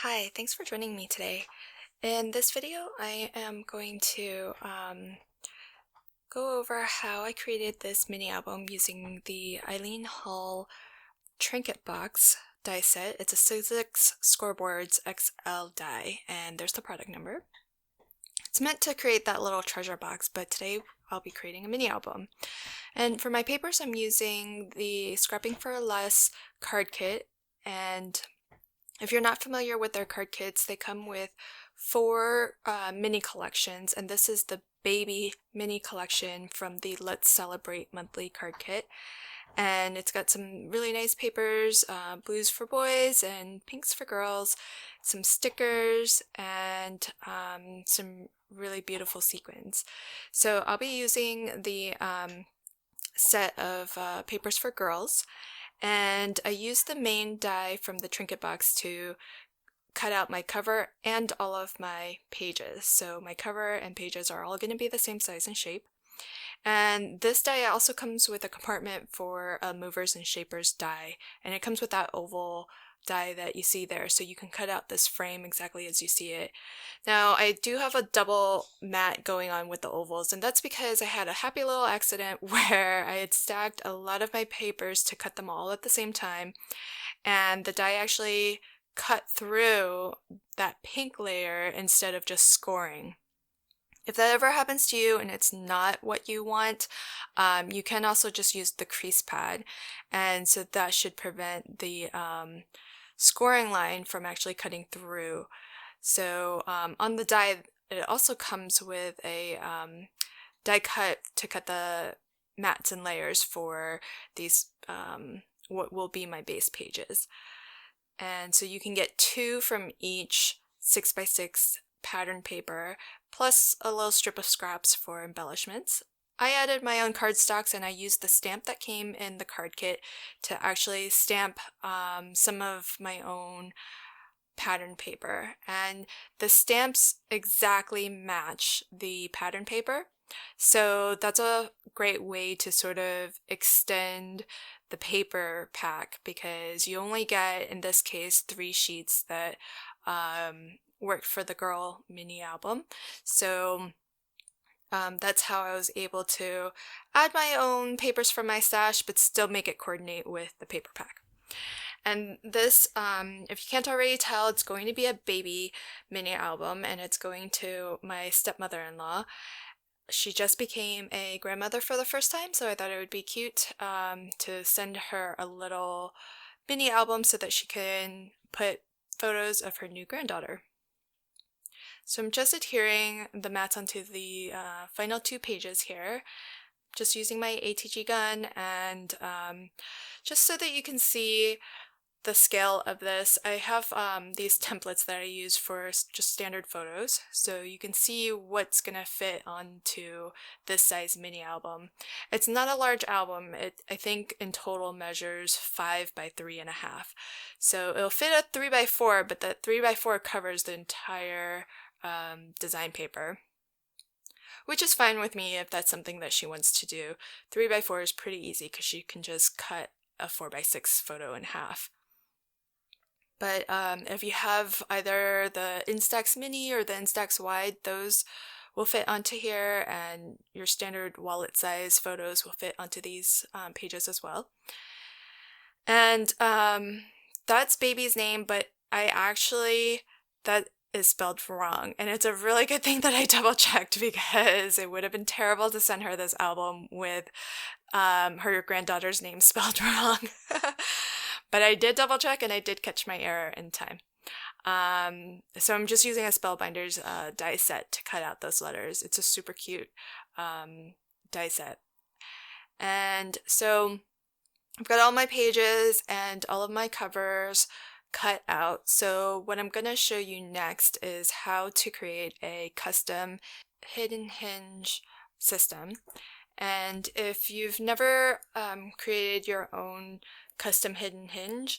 Hi, thanks for joining me today. In this video, I am going to go over how I created this mini album using the Eileen Hall Trinket Box die set. It's a Sizzix Scoreboards XL die, and there's the product number. It's meant to create that little treasure box, but today I'll be creating a mini album. And for my papers, I'm using the Scrapping for Less card kit, and if you're not familiar with their card kits, they come with four mini collections, and this is the baby mini collection from the Let's Celebrate monthly card kit. And it's got some really nice papers, blues for boys and pinks for girls, some stickers, and some really beautiful sequins. So I'll be using the set of papers for girls. And I used the main die from the Trinket Box to cut out my cover and all of my pages. So my cover and pages are all going to be the same size and shape. And this die also comes with a compartment for a movers and shapers die, and it comes with that oval die that you see there, so you can cut out this frame exactly as you see it. Now, I do have a double mat going on with the ovals, and that's because I had a happy little accident where I had stacked a lot of my papers to cut them all at the same time, and the die actually cut through that pink layer instead of just scoring. If that ever happens to you and it's not what you want, you can also just use the crease pad, and so that should prevent the scoring line from actually cutting through. So on the die, it also comes with a die cut to cut the mats and layers for these what will be my base pages. And so you can get two from each 6x6 pattern paper, plus a little strip of scraps for embellishments. I added my own cardstocks, and I used the stamp that came in the card kit to actually stamp some of my own pattern paper. And the stamps exactly match the pattern paper. So that's a great way to sort of extend the paper pack, because you only get, in this case, 3 sheets that worked for the girl mini album. So that's how I was able to add my own papers from my stash but still make it coordinate with the paper pack. And this, if you can't already tell, it's going to be a baby mini album, and it's going to my stepmother-in-law. She just became a grandmother for the first time, so I thought it would be cute to send her a little mini album so that she can put photos of her new granddaughter. So I'm just adhering the mats onto the final 2 pages here, just using my ATG gun, and just so that you can see the scale of this, I have these templates that I use for just standard photos, so you can see what's gonna fit onto this size mini album. It's not a large album. I think in total measures 5 by 3.5. So it'll fit a 3 by 4, but that 3 by 4 covers the entire design paper, which is fine with me if that's something that she wants to do. 3 by 4 is pretty easy because she can just cut a 4 by 6 photo in half. But if you have either the Instax Mini or the Instax Wide, those will fit onto here, and your standard wallet size photos will fit onto these pages as well. And that's baby's name, but that is spelled wrong, and it's a really good thing that I double checked, because it would have been terrible to send her this album with her granddaughter's name spelled wrong. But I did double check, and I did catch my error in time. So I'm just using a Spellbinders die set to cut out those letters. It's a super cute die set. And so I've got all my pages and all of my covers cut out. So what I'm going to show you next is how to create a custom hidden hinge system. And if you've never created your own custom hidden hinge,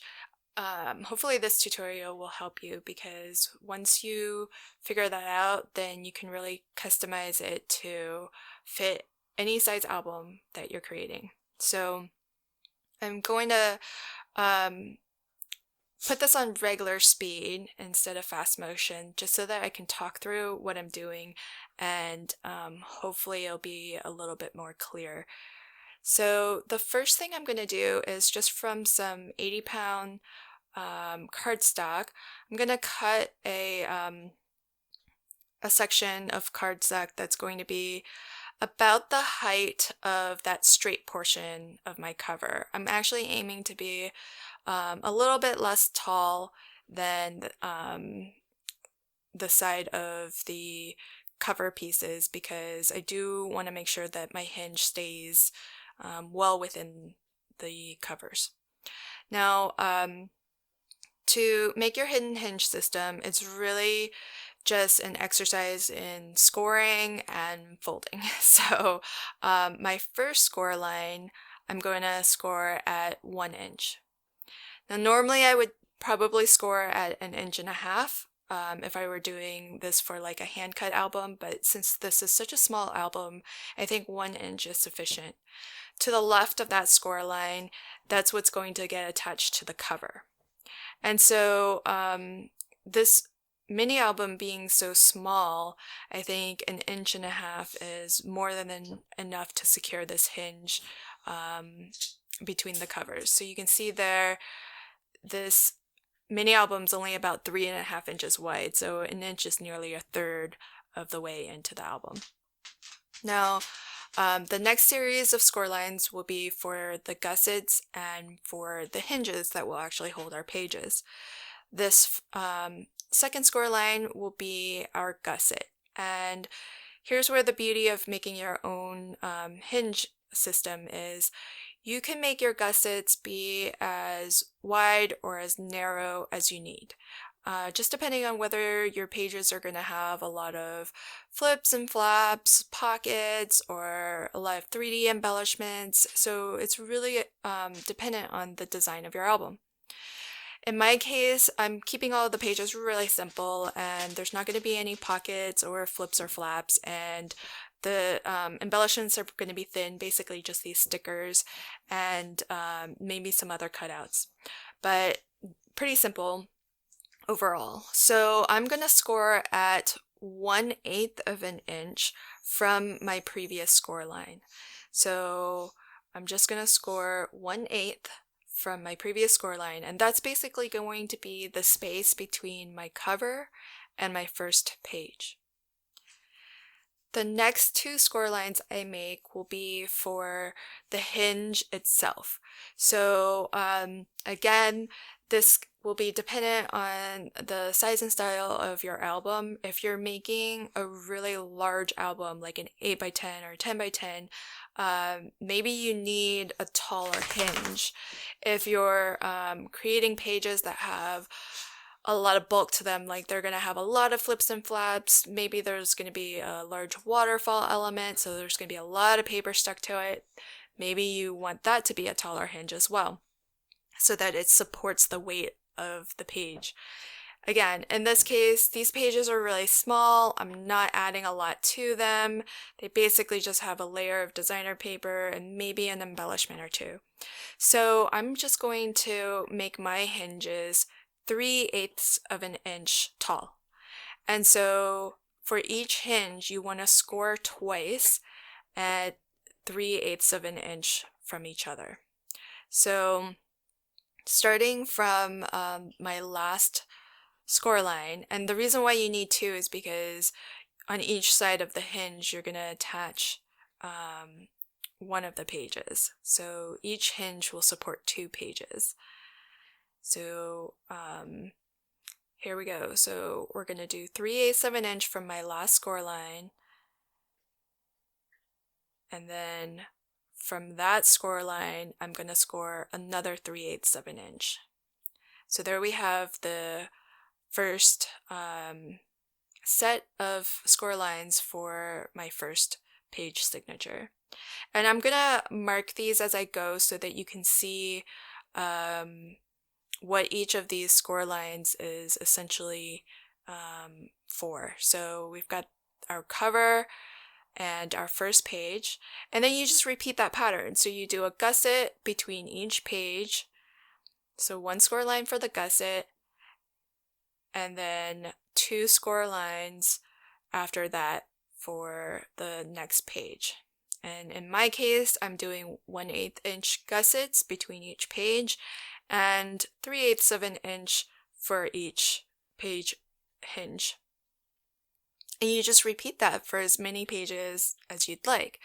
hopefully this tutorial will help you, because once you figure that out, then you can really customize it to fit any size album that you're creating. So I'm going to put this on regular speed instead of fast motion, just so that I can talk through what I'm doing, and hopefully it'll be a little bit more clear. So the first thing I'm going to do is, just from some 80-pound cardstock, I'm going to cut a section of cardstock that's going to be about the height of that straight portion of my cover. I'm actually aiming to be a little bit less tall than the side of the cover pieces, because I do want to make sure that my hinge stays well within the covers. Now, to make your hidden hinge system, it's really just an exercise in scoring and folding. So my first score line, I'm going to score at 1 inch. Now normally I would probably score at 1.5 inches if I were doing this for like a hand cut album, but since this is such a small album, I think 1 inch is sufficient. To the left of that score line, that's what's going to get attached to the cover. And so this mini album being so small, I think 1.5 inches is more than enough to secure this hinge between the covers. So you can see there, this mini album's only about 3.5 inches wide, so 1 inch is nearly 1/3 of the way into the album. Now, the next series of score lines will be for the gussets and for the hinges that will actually hold our pages. This second score line will be our gusset, and here's where the beauty of making your own hinge system is. You can make your gussets be as wide or as narrow as you need, just depending on whether your pages are going to have a lot of flips and flaps, pockets, or a lot of 3D embellishments. So it's really dependent on the design of your album. In my case, I'm keeping all of the pages really simple, and there's not going to be any pockets or flips or flaps, and the embellishments are going to be thin, basically just these stickers and maybe some other cutouts, but pretty simple overall. So I'm going to score at 1/8 of an inch from my previous score line. So I'm just going to score 1/8 from my previous score line, and that's basically going to be the space between my cover and my first page. The next 2 score lines I make will be for the hinge itself. So again, this will be dependent on the size and style of your album. If you're making a really large album, like an 8x10 or 10x10, maybe you need a taller hinge. If you're creating pages that have a lot of bulk to them, like they're going to have a lot of flips and flaps, maybe there's going to be a large waterfall element, so there's going to be a lot of paper stuck to it. Maybe you want that to be a taller hinge as well, so that it supports the weight of the page. Again, in this case, these pages are really small. I'm not adding a lot to them. They basically just have a layer of designer paper and maybe an embellishment or 2. So I'm just going to make my hinges 3/8 of an inch tall. And so for each hinge, you want to score twice at 3/8 of an inch from each other. So starting from my last score line, and the reason why you need 2 is because on each side of the hinge, you're going to attach one of the pages. So each hinge will support 2 pages. So here we go. So we're going to do 3/8 of an inch from my last score line, and then from that score line, I'm going to score another 3/8 of an inch. So there we have the first set of score lines for my first page signature. And I'm going to mark these as I go so that you can see what each of these score lines is essentially for. So we've got our cover and our first page, and then you just repeat that pattern. So you do a gusset between each page, So 1 score line for the gusset, and then 2 score lines after that for the next page. And in my case, I'm doing 1/8 inch gussets between each page and 3/8 of an inch for each page hinge. And you just repeat that for as many pages as you'd like.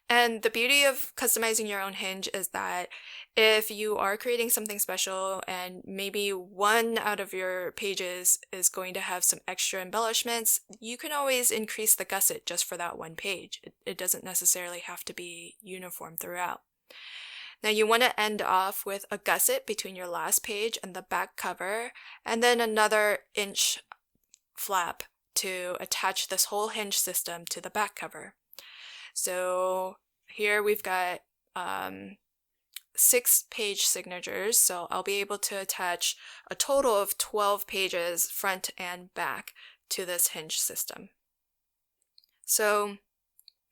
And the beauty of customizing your own hinge is that if you are creating something special and maybe one out of your pages is going to have some extra embellishments, you can always increase the gusset just for that one page. It doesn't necessarily have to be uniform throughout. Now you want to end off with a gusset between your last page and the back cover, and then another inch flap to attach this whole hinge system to the back cover. So here we've got 6 page signatures, so I'll be able to attach a total of 12 pages front and back to this hinge system. So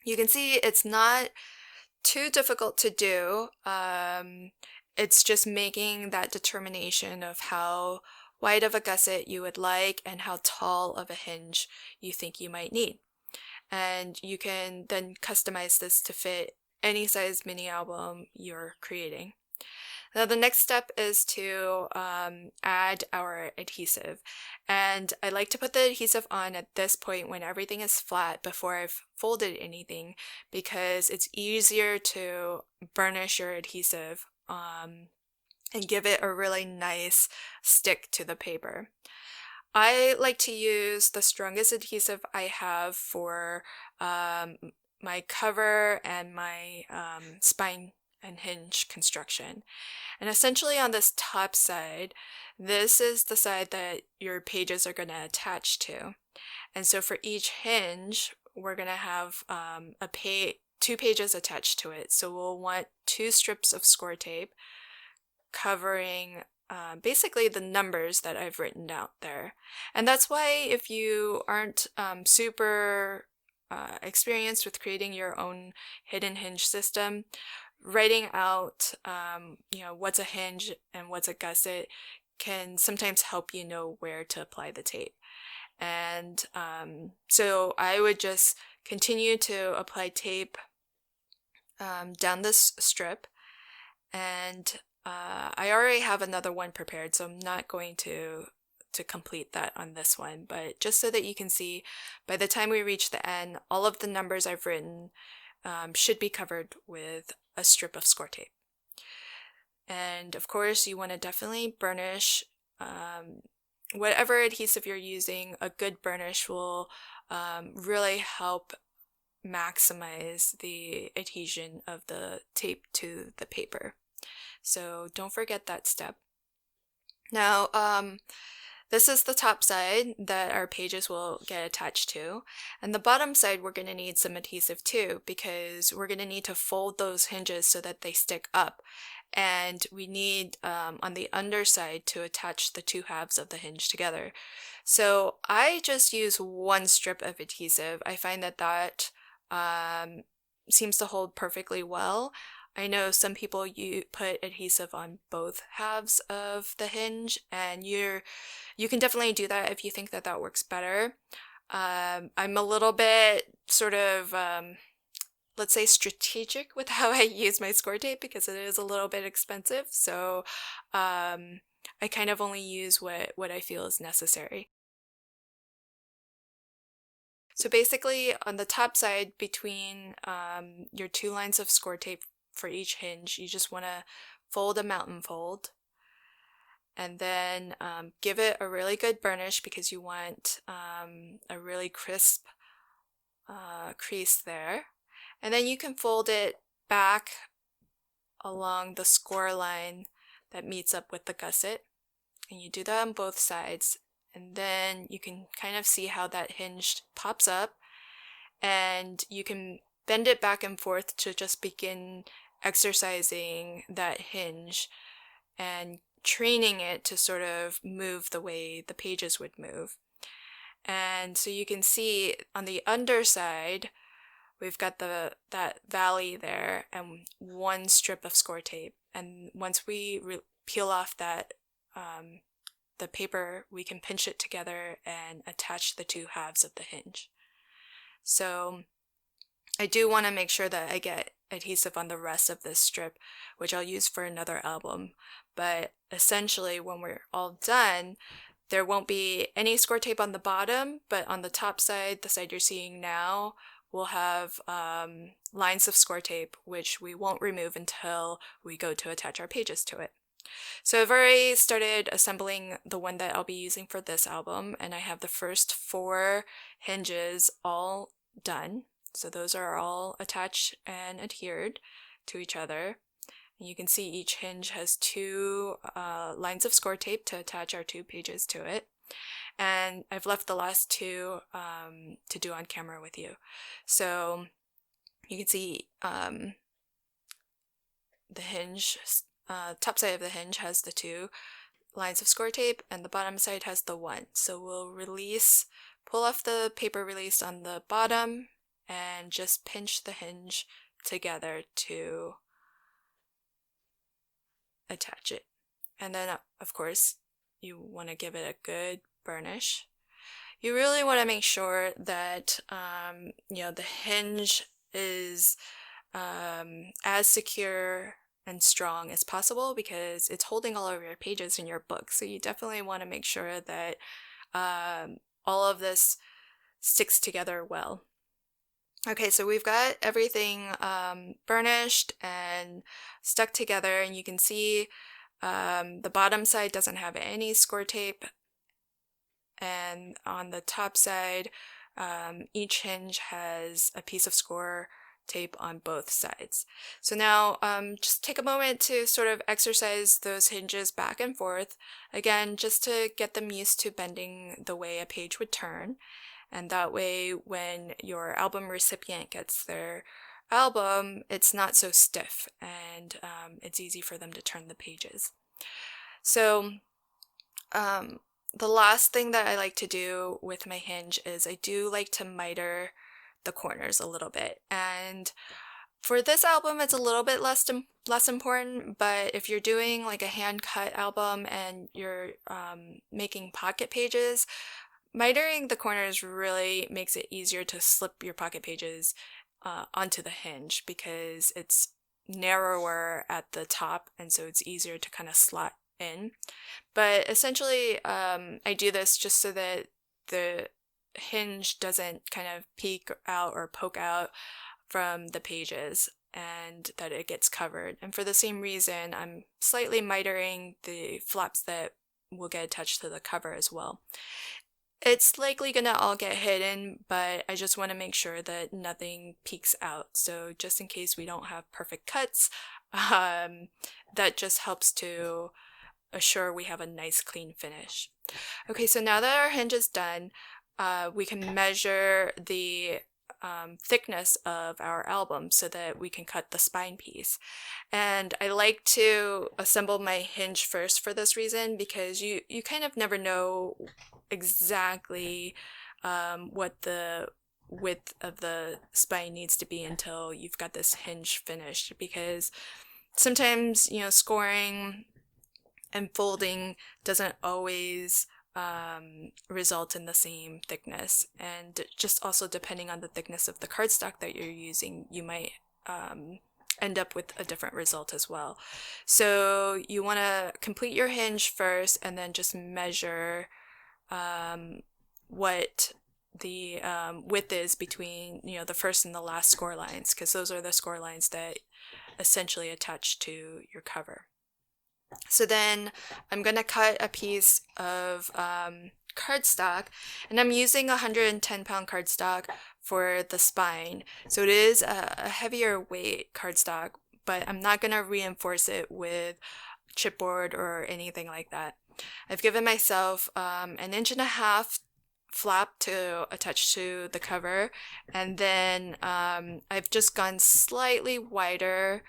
you can see it's not too difficult to do. It's just making that determination of how wide of a gusset you would like and how tall of a hinge you think you might need. And you can then customize this to fit any size mini album you're creating. Now the next step is to add our adhesive, and I like to put the adhesive on at this point when everything is flat before I've folded anything, because it's easier to burnish your adhesive and give it a really nice stick to the paper. I like to use the strongest adhesive I have for my cover and my spine and hinge construction. And essentially on this top side, this is the side that your pages are going to attach to. And so for each hinge, we're going to have 2 pages attached to it. So we'll want 2 strips of score tape covering basically the numbers that I've written out there. And that's why if you aren't super experienced with creating your own hidden hinge system, writing out what's a hinge and what's a gusset can sometimes help you know where to apply the tape. And so I would just continue to apply tape down this strip, and I already have another one prepared, so I'm not going to complete that on this one, but just so that you can see, by the time we reach the end, all of the numbers I've written should be covered with a strip of score tape. And of course, you want to definitely burnish whatever adhesive you're using. A good burnish will really help maximize the adhesion of the tape to the paper. So don't forget that step. Now, this is the top side that our pages will get attached to. And the bottom side, we're going to need some adhesive too, because we're going to need to fold those hinges so that they stick up. And we need on the underside to attach the 2 halves of the hinge together. So I just use 1 strip of adhesive. I find that seems to hold perfectly well. I know some people put adhesive on both halves of the hinge, and you can definitely do that if you think that works better. I'm a little bit sort of let's say strategic with how I use my score tape, because it is a little bit expensive, so I kind of only use what I feel is necessary. So basically on the top side between your 2 lines of score tape for each hinge, you just want to fold a mountain fold, and then give it a really good burnish, because you want a really crisp crease there. And then you can fold it back along the score line that meets up with the gusset, and you do that on both sides. And then you can kind of see how that hinge pops up, and you can bend it back and forth to just begin exercising that hinge and training it to sort of move the way the pages would move. And so you can see on the underside, we've got that valley there and 1 strip of score tape. And once we peel off that the paper, we can pinch it together and attach the two halves of the hinge. So I do want to make sure that I get adhesive on the rest of this strip, which I'll use for another album. But essentially, when we're all done, there won't be any score tape on the bottom, but on the top side, the side you're seeing now, we'll have lines of score tape, which we won't remove until we go to attach our pages to it. So I've already started assembling the one that I'll be using for this album, and I have the first 4 hinges all done. So those are all attached and adhered to each other. And you can see each hinge has 2 lines of score tape to attach our 2 pages to it. And I've left the last 2 to do on camera with you. So you can see the hinge, top side of the hinge has the 2 lines of score tape, and the bottom side has the 1. So we'll pull off the paper release on the bottom, and just pinch the hinge together to attach it. And then, of course, you want to give it a good burnish. You really want to make sure that the hinge is as secure and strong as possible, because it's holding all of your pages in your book. So you definitely want to make sure that all of this sticks together well. Okay, so we've got everything burnished and stuck together, and you can see the bottom side doesn't have any score tape, and on the top side, each hinge has a piece of score tape on both sides. So now just take a moment to sort of exercise those hinges back and forth, again, just to get them used to bending the way a page would turn. And that way, when your album recipient gets their album, it's not so stiff, and it's easy for them to turn the pages. So the last thing that I like to do with my hinge is I do like to miter the corners a little bit. And for this album, it's a little bit less important, but if you're doing like a hand-cut album and you're making pocket pages, mitering the corners really makes it easier to slip your pocket pages onto the hinge, because it's narrower at the top, and so it's easier to kind of slot in. But essentially, I do this just so that the hinge doesn't kind of peek out or poke out from the pages, and that it gets covered. And for the same reason, I'm slightly mitering the flaps that will get attached to the cover as well. It's likely gonna all get hidden, but I just want to make sure that nothing peeks out. So just in case we don't have perfect cuts, that just helps to assure we have a nice clean finish. Okay, so now that our hinge is done, we can measure the thickness of our album so that we can cut the spine piece. And I like to assemble my hinge first for this reason, because you kind of never know exactly what the width of the spine needs to be until you've got this hinge finished, because sometimes scoring and folding doesn't always result in the same thickness, and just also depending on the thickness of the cardstock that you're using, you might end up with a different result as well. So you want to complete your hinge first, and then just measure what the width is between the first and the last score lines, because those are the score lines that essentially attach to your cover. So then I'm going to cut a piece of cardstock, and I'm using 110-pound cardstock for the spine. So it is a heavier weight cardstock, but I'm not going to reinforce it with chipboard or anything like that. I've given myself an 1.5-inch flap to attach to the cover, and then I've just gone slightly wider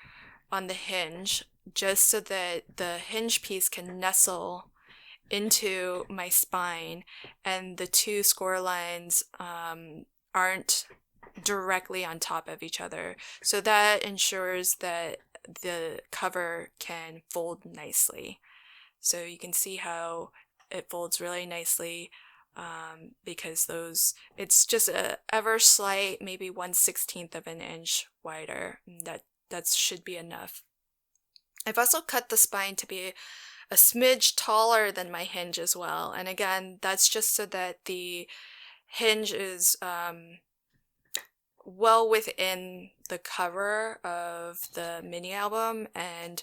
on the hinge, just so that the hinge piece can nestle into my spine and the two score lines aren't directly on top of each other. So that ensures that the cover can fold nicely. So you can see how it folds really nicely because it's just a ever slight, maybe 1/16 of an inch wider. That should be enough. I've also cut the spine to be a smidge taller than my hinge as well. And again, that's just so that the hinge is well within the cover of the mini album and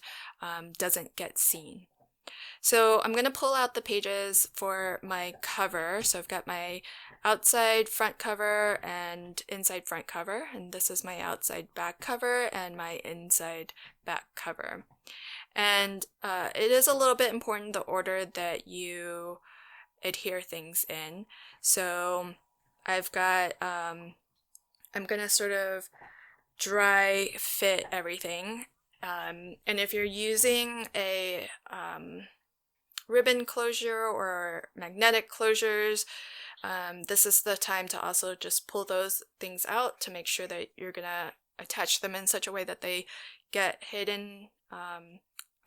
doesn't get seen. So I'm going to pull out the pages for my cover. So I've got my outside front cover and inside front cover, and this is my outside back cover and my inside back cover. And it is a little bit important the order that you adhere things in. So I've got, I'm going to sort of dry fit everything. And if you're using a ribbon closure or magnetic closures, this is the time to also just pull those things out to make sure that you're gonna attach them in such a way that they get hidden.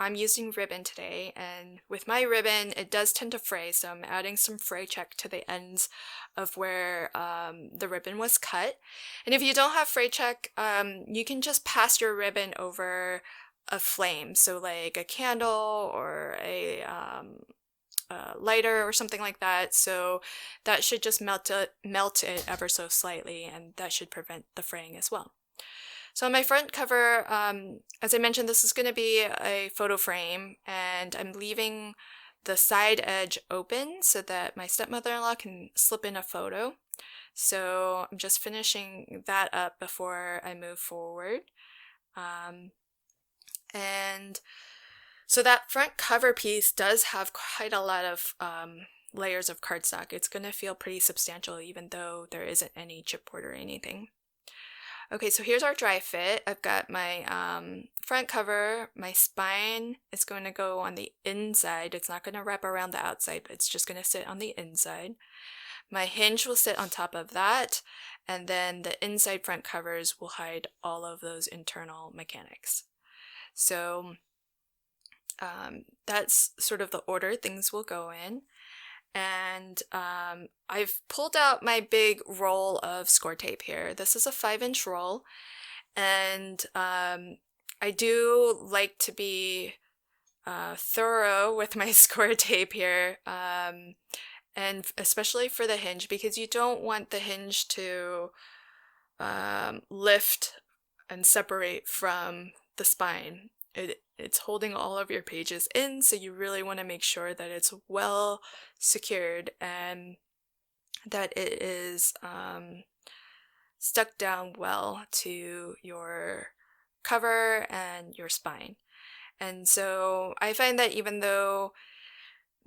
I'm using ribbon today, and with my ribbon it does tend to fray, so I'm adding some fray check to the ends of where the ribbon was cut. And if you don't have fray check, you can just pass your ribbon over a flame, so like a candle or a lighter or something like that. So that should just melt it ever so slightly, and that should prevent the fraying as well. So on my front cover, as I mentioned, this is going to be a photo frame, and I'm leaving the side edge open so that my stepmother-in-law can slip in a photo. So I'm just finishing that up before I move forward. And so that front cover piece does have quite a lot of layers of cardstock. It's going to feel pretty substantial even though there isn't any chipboard or anything. Okay, so here's our dry fit. I've got my front cover. My spine is going to go on the inside. It's not going to wrap around the outside, but it's just going to sit on the inside. My hinge will sit on top of that, and then the inside front covers will hide all of those internal mechanics. So that's sort of the order things will go in. And I've pulled out my big roll of score tape here. This is a 5-inch roll, and I do like to be thorough with my score tape here, and especially for the hinge, because you don't want the hinge to lift and separate from the spine. It's holding all of your pages in, so you really want to make sure that it's well secured and that it is stuck down well to your cover and your spine. And so I find that even though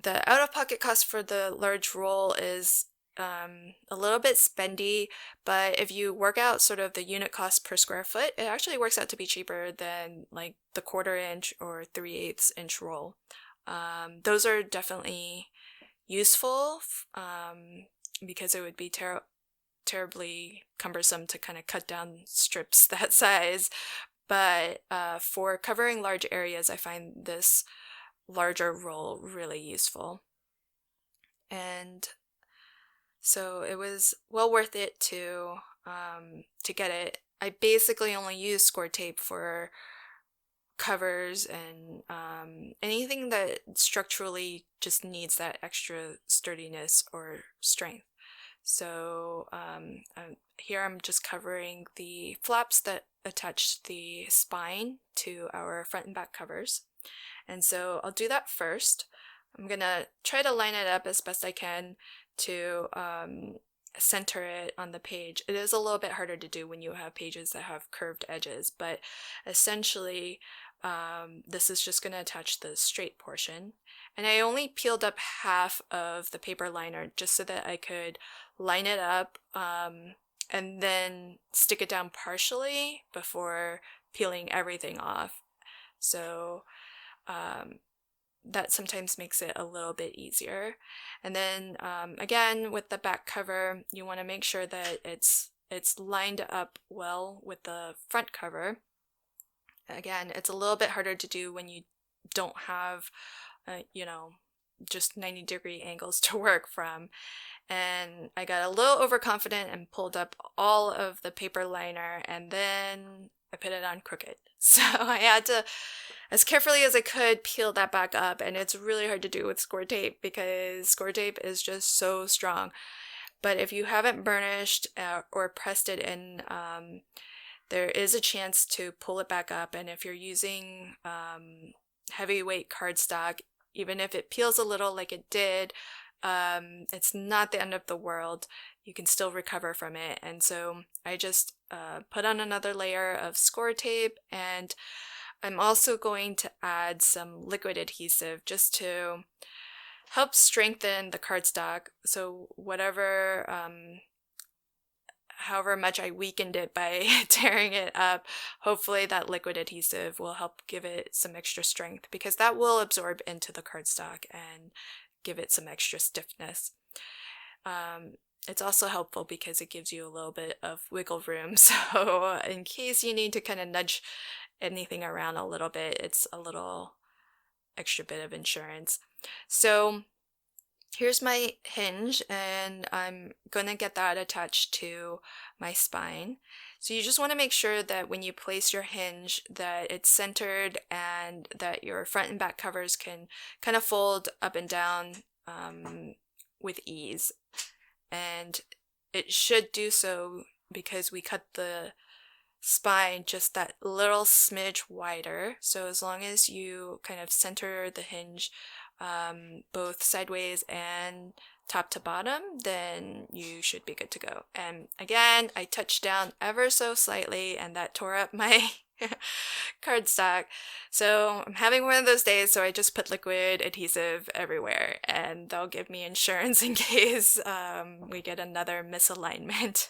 the out-of-pocket cost for the large roll is a little bit spendy, but if you work out sort of the unit cost per square foot, it actually works out to be cheaper than like the 1/4 inch or 3/8 inch roll. Those are definitely useful because it would be terribly cumbersome to kind of cut down strips that size. But for covering large areas, I find this larger roll really useful. And so it was well worth it to get it. I basically only use score tape for covers and anything that structurally just needs that extra sturdiness or strength. So here I'm just covering the flaps that attach the spine to our front and back covers. And so I'll do that first. I'm gonna try to line it up as best I can to center it on the page. It is a little bit harder to do when you have pages that have curved edges, but essentially this is just going to attach the straight portion. And I only peeled up half of the paper liner just so that I could line it up and then stick it down partially before peeling everything off. So that sometimes makes it a little bit easier. And then again, with the back cover, you want to make sure that it's lined up well with the front cover. Again, it's a little bit harder to do when you don't have, you know, just 90-degree angles to work from. And I got a little overconfident and pulled up all of the paper liner, and then I put it on crooked. So I had to, as carefully as I could, peel that back up, and it's really hard to do with score tape because score tape is just so strong. But if you haven't burnished or pressed it in, there is a chance to pull it back up. And if you're using heavyweight cardstock, even if it peels a little like it did, it's not the end of the world. You can still recover from it. And so I just put on another layer of score tape, and I'm also going to add some liquid adhesive just to help strengthen the cardstock. So whatever, however much I weakened it by tearing it up, hopefully that liquid adhesive will help give it some extra strength, because that will absorb into the cardstock and give it some extra stiffness. It's also helpful because it gives you a little bit of wiggle room, so in case you need to kind of nudge anything around a little bit, it's a little extra bit of insurance. So here's my hinge, and I'm gonna get that attached to my spine. So you just want to make sure that when you place your hinge that it's centered and that your front and back covers can kind of fold up and down with ease. And it should do so because we cut the spine just that little smidge wider. So as long as you kind of center the hinge both sideways and top to bottom, then you should be good to go. And again, I touched down ever so slightly, and that tore up my cardstock. So I'm having one of those days, so I just put liquid adhesive everywhere, and they'll give me insurance in case we get another misalignment.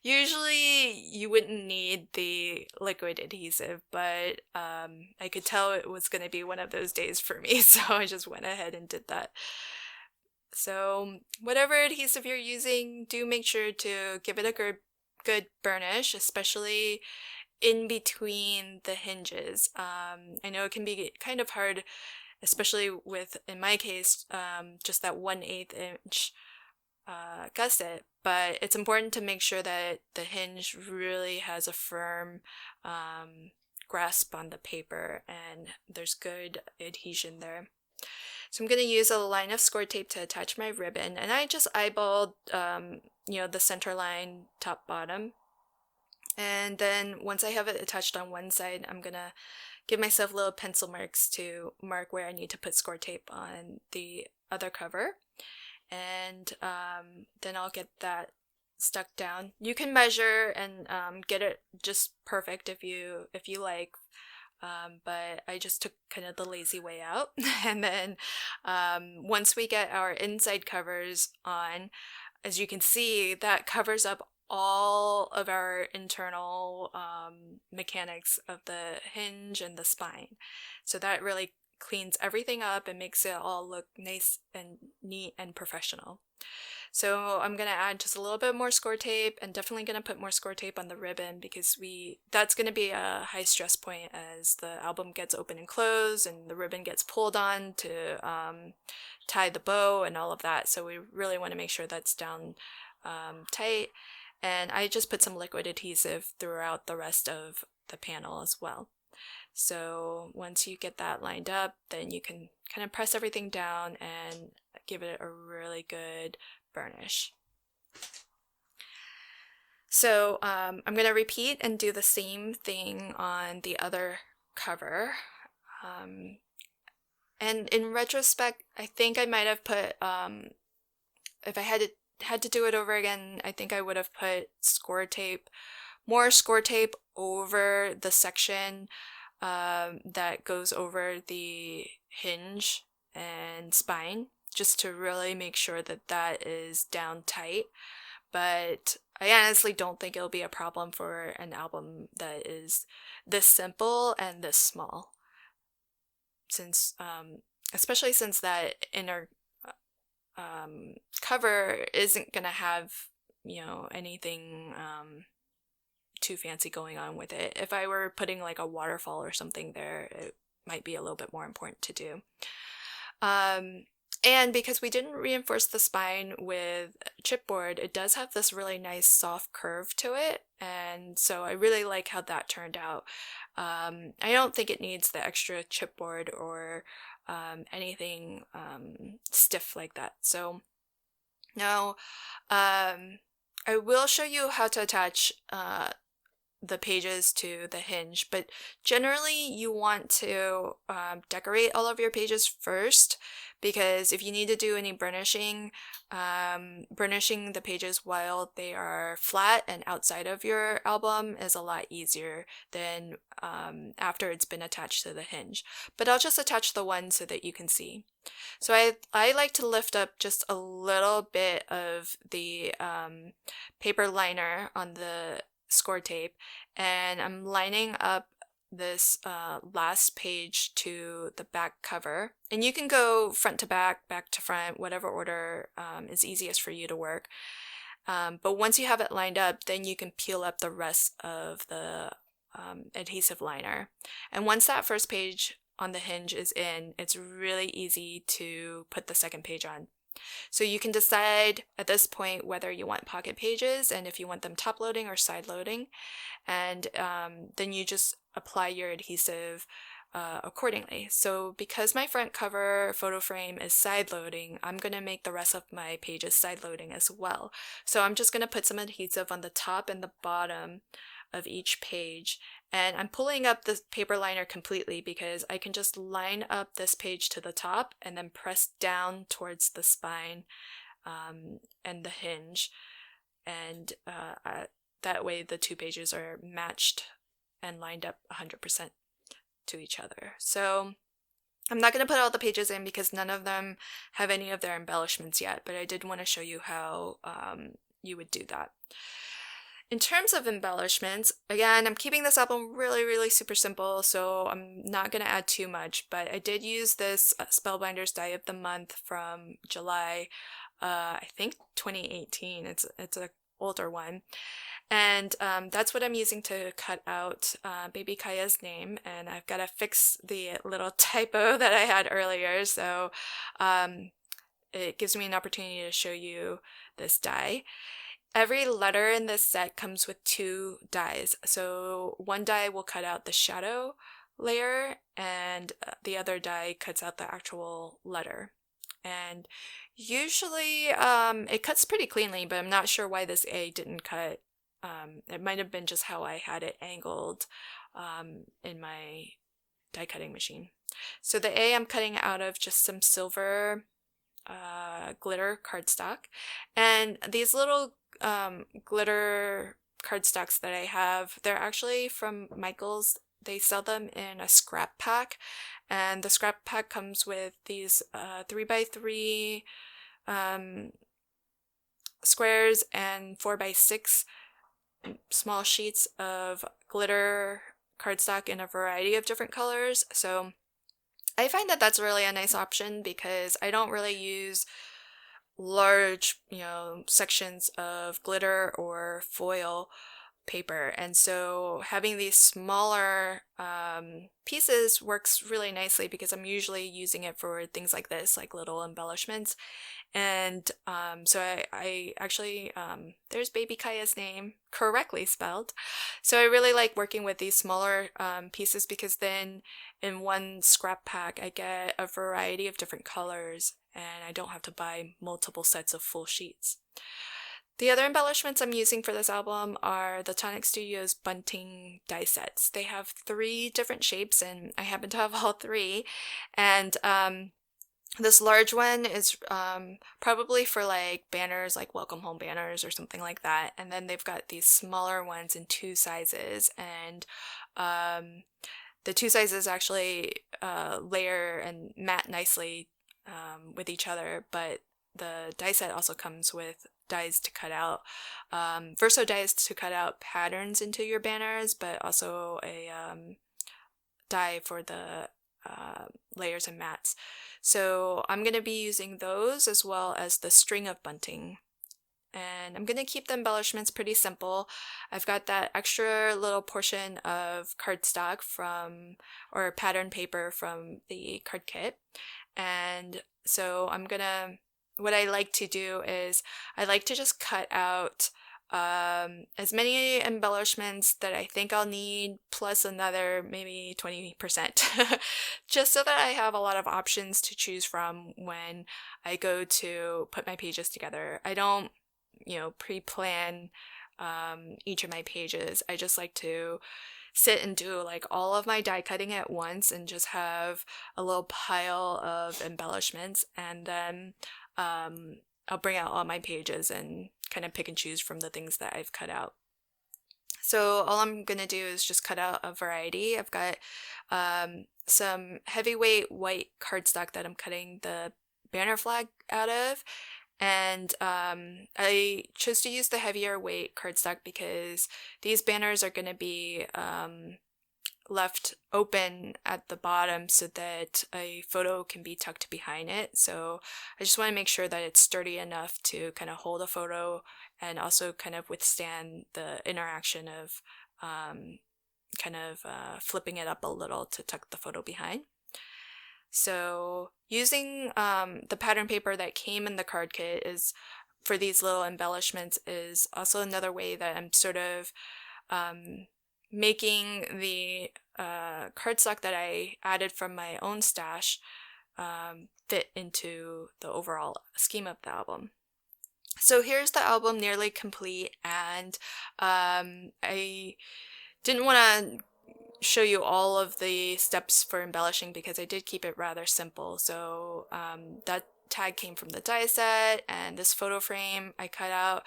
Usually you wouldn't need the liquid adhesive, but I could tell it was going to be one of those days for me, so I just went ahead and did that. So whatever adhesive you're using, do make sure to give it a good burnish, especially in between the hinges. I know it can be kind of hard, especially with, in my case, just that 1/8 inch gusset, but it's important to make sure that the hinge really has a firm grasp on the paper and there's good adhesion there. So I'm going to use a line of score tape to attach my ribbon, and I just eyeballed the center line top bottom. And then once I have it attached on one side, I'm going to give myself little pencil marks to mark where I need to put score tape on the other cover. And then I'll get that stuck down. You can measure and get it just perfect if you like, but I just took kind of the lazy way out. And then once we get our inside covers on, as you can see, that covers up all of our internal mechanics of the hinge and the spine. So that really cleans everything up and makes it all look nice and neat and professional. So I'm going to add just a little bit more score tape, and definitely going to put more score tape on the ribbon because that's going to be a high stress point as the album gets open and closed and the ribbon gets pulled on to tie the bow and all of that. So we really want to make sure that's down tight. And I just put some liquid adhesive throughout the rest of the panel as well. So once you get that lined up, then you can kind of press everything down and give it a really good burnish. So I'm going to repeat and do the same thing on the other cover. And in retrospect, I think I might have put, if I had to do it over again, I think I would have put more score tape over the section that goes over the hinge and spine, just to really make sure that that is down tight. But I honestly don't think it'll be a problem for an album that is this simple and this small, since especially since that inner cover isn't gonna have anything too fancy going on with it. If I were putting like a waterfall or something there, it might be a little bit more important to do. And because we didn't reinforce the spine with chipboard, it does have this really nice soft curve to it, and so I really like how that turned out. I don't think it needs the extra chipboard or anything stiff like that. So now I will show you how to attach the pages to the hinge, but generally you want to decorate all of your pages first, because if you need to do any burnishing, burnishing the pages while they are flat and outside of your album is a lot easier than after it's been attached to the hinge. But I'll just attach the one so that you can see. So I like to lift up just a little bit of the paper liner on the score tape, and I'm lining up this last page to the back cover, and you can go front to back, back to front, whatever order is easiest for you to work. But once you have it lined up, then you can peel up the rest of the adhesive liner, and once that first page on the hinge is in, it's really easy to put the second page on. So you can decide at this point whether you want pocket pages and if you want them top loading or side loading, and then you just apply your adhesive accordingly. So because my front cover photo frame is side loading, I'm going to make the rest of my pages side loading as well. So I'm just going to put some adhesive on the top and the bottom of each page, and I'm pulling up the paper liner completely because I can just line up this page to the top and then press down towards the spine and the hinge, and that way the two pages are matched and lined up 100% to each other. So I'm not going to put all the pages in because none of them have any of their embellishments yet, but I did want to show you how you would do that. In terms of embellishments, again, I'm keeping this album really super simple, so I'm not going to add too much, but I did use this Spellbinders Die of the Month from July, I think 2018. It's an older one. And that's what I'm using to cut out baby Kaya's name, and I've got to fix the little typo that I had earlier, so it gives me an opportunity to show you this die. Every letter in this set comes with 2 dies. So one die will cut out the shadow layer, and the other die cuts out the actual letter. And usually it cuts pretty cleanly, but I'm not sure why this A didn't cut. It might have been just how I had it angled in my die cutting machine. So the A I'm cutting out of just some silver glitter cardstock, and these little glitter cardstocks that I have, they're actually from Michaels. They sell them in a scrap pack, and the scrap pack comes with these 3x3 squares and 4x6 small sheets of glitter cardstock in a variety of different colors. So I find that that's really a nice option because I don't really use large, sections of glitter or foil paper, and so having these smaller pieces works really nicely because I'm usually using it for things like this, like little embellishments. And so I actually, there's baby Kaya's name correctly spelled. So I really like working with these smaller pieces because then in one scrap pack I get a variety of different colors and I don't have to buy multiple sets of full sheets. The other embellishments I'm using for this album are the Tonic Studios bunting die sets. They have 3 different shapes and I happen to have all 3. And this large one is probably for like banners, like welcome home banners or something like that. And then they've got these smaller ones in 2 sizes, and the 2 sizes actually layer and mat nicely with each other, but the die set also comes with dies to cut out, verso dies to cut out patterns into your banners, but also a die for the layers and mats. So I'm going to be using those as well as the string of bunting and I'm gonna keep the embellishments pretty simple. I've got that extra little portion of cardstock or pattern paper from the card kit, and so what I like to do is I like to just cut out as many embellishments that I think I'll need, plus another maybe 20%, just so that I have a lot of options to choose from when I go to put my pages together. I don't, pre-plan each of my pages. I just like to sit and do like all of my die cutting at once and just have a little pile of embellishments, and then I'll bring out all my pages and kind of pick and choose from the things that I've cut out. So all I'm gonna do is just cut out a variety. I've got some heavyweight white cardstock that I'm cutting the banner flag out of, and I chose to use the heavier weight cardstock because these banners are gonna be left open at the bottom so that a photo can be tucked behind it. So I just want to make sure that it's sturdy enough to kind of hold a photo and also kind of withstand the interaction of flipping it up a little to tuck the photo behind. So using the pattern paper that came in the card kit for these little embellishments is also another way that I'm sort of making the cardstock that I added from my own stash fit into the overall scheme of the album. So here's the album nearly complete, and I didn't want to show you all of the steps for embellishing because I did keep it rather simple. So that tag came from the die set, and this photo frame I cut out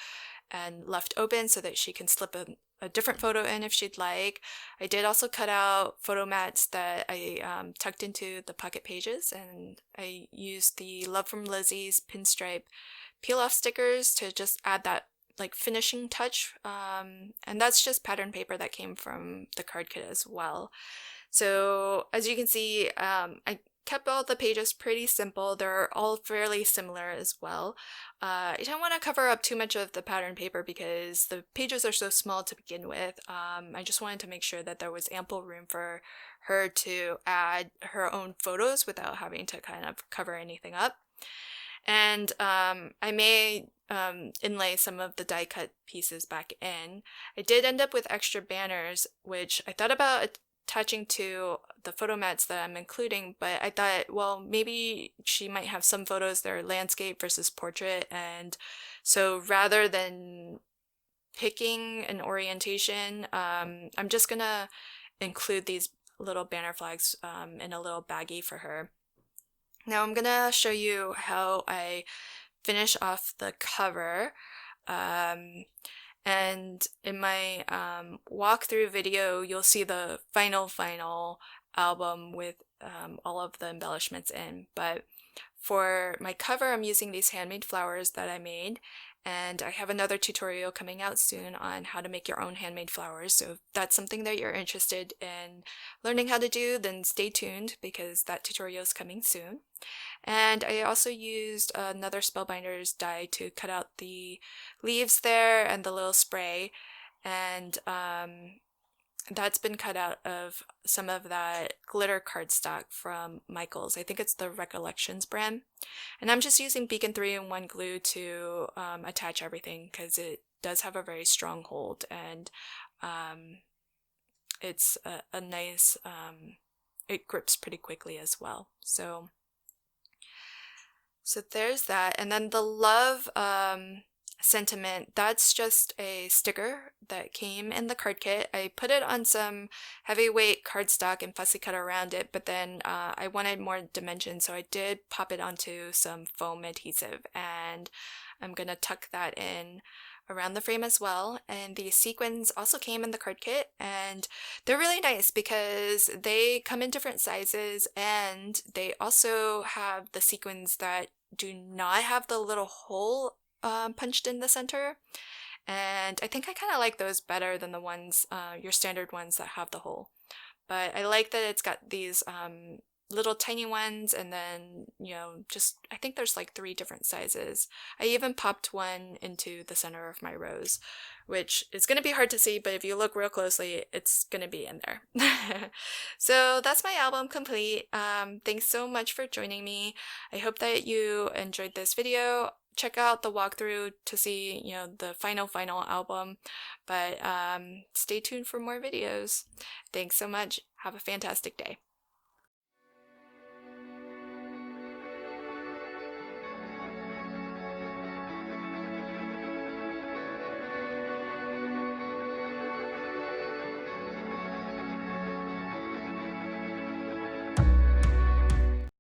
and left open so that she can slip a different photo in if she'd like. I did also cut out photo mats that I tucked into the pocket pages, and I used the Love from Lizzie's pinstripe peel-off stickers to just add that like finishing touch, and that's just pattern paper that came from the card kit as well. So as you can see, I kept all the pages pretty simple. They're all fairly similar as well. I don't want to cover up too much of the pattern paper because the pages are so small to begin with. I just wanted to make sure that there was ample room for her to add her own photos without having to kind of cover anything up. And I may inlay some of the die cut pieces back in. I did end up with extra banners, which I thought about attaching to the photo mats that I'm including, but I thought, well, maybe she might have some photos that are landscape versus portrait, and so rather than picking an orientation, I'm just gonna include these little banner flags in a little baggie for her. Now I'm gonna show you how I finish off the cover, and in my walkthrough video you'll see the final album with all of the embellishments in, but for my cover I'm using these handmade flowers that I made, and I have another tutorial coming out soon on how to make your own handmade flowers. So if that's something that you're interested in learning how to do, then stay tuned because that tutorial is coming soon. And I also used another Spellbinders die to cut out the leaves there and the little spray, and that's been cut out of some of that glitter cardstock from Michaels. I think it's the Recollections brand. And I'm just using Beacon 3-in-1 glue to attach everything because it does have a very strong hold, and it's a nice, it grips pretty quickly as well. So there's that. And then the love sentiment, that's just a sticker that came in the card kit. I put it on some heavyweight cardstock and fussy cut around it, but then I wanted more dimension, so I did pop it onto some foam adhesive, and I'm gonna tuck that in around the frame as well. And the sequins also came in the card kit, and they're really nice because they come in different sizes, and they also have the sequins that do not have the little hole punched in the center, and I think I kind of like those better than the ones, your standard ones that have the hole. But I like that it's got these little tiny ones, and then, you know, just I think there's like 3 different sizes. I even popped one into the center of my rose, which is going to be hard to see, but if you look real closely, it's going to be in there. So that's my album complete. Thanks so much for joining me. I hope that you enjoyed this video. Check out the walkthrough to see, you know, the final album, but stay tuned for more videos. Thanks so much. Have a fantastic day.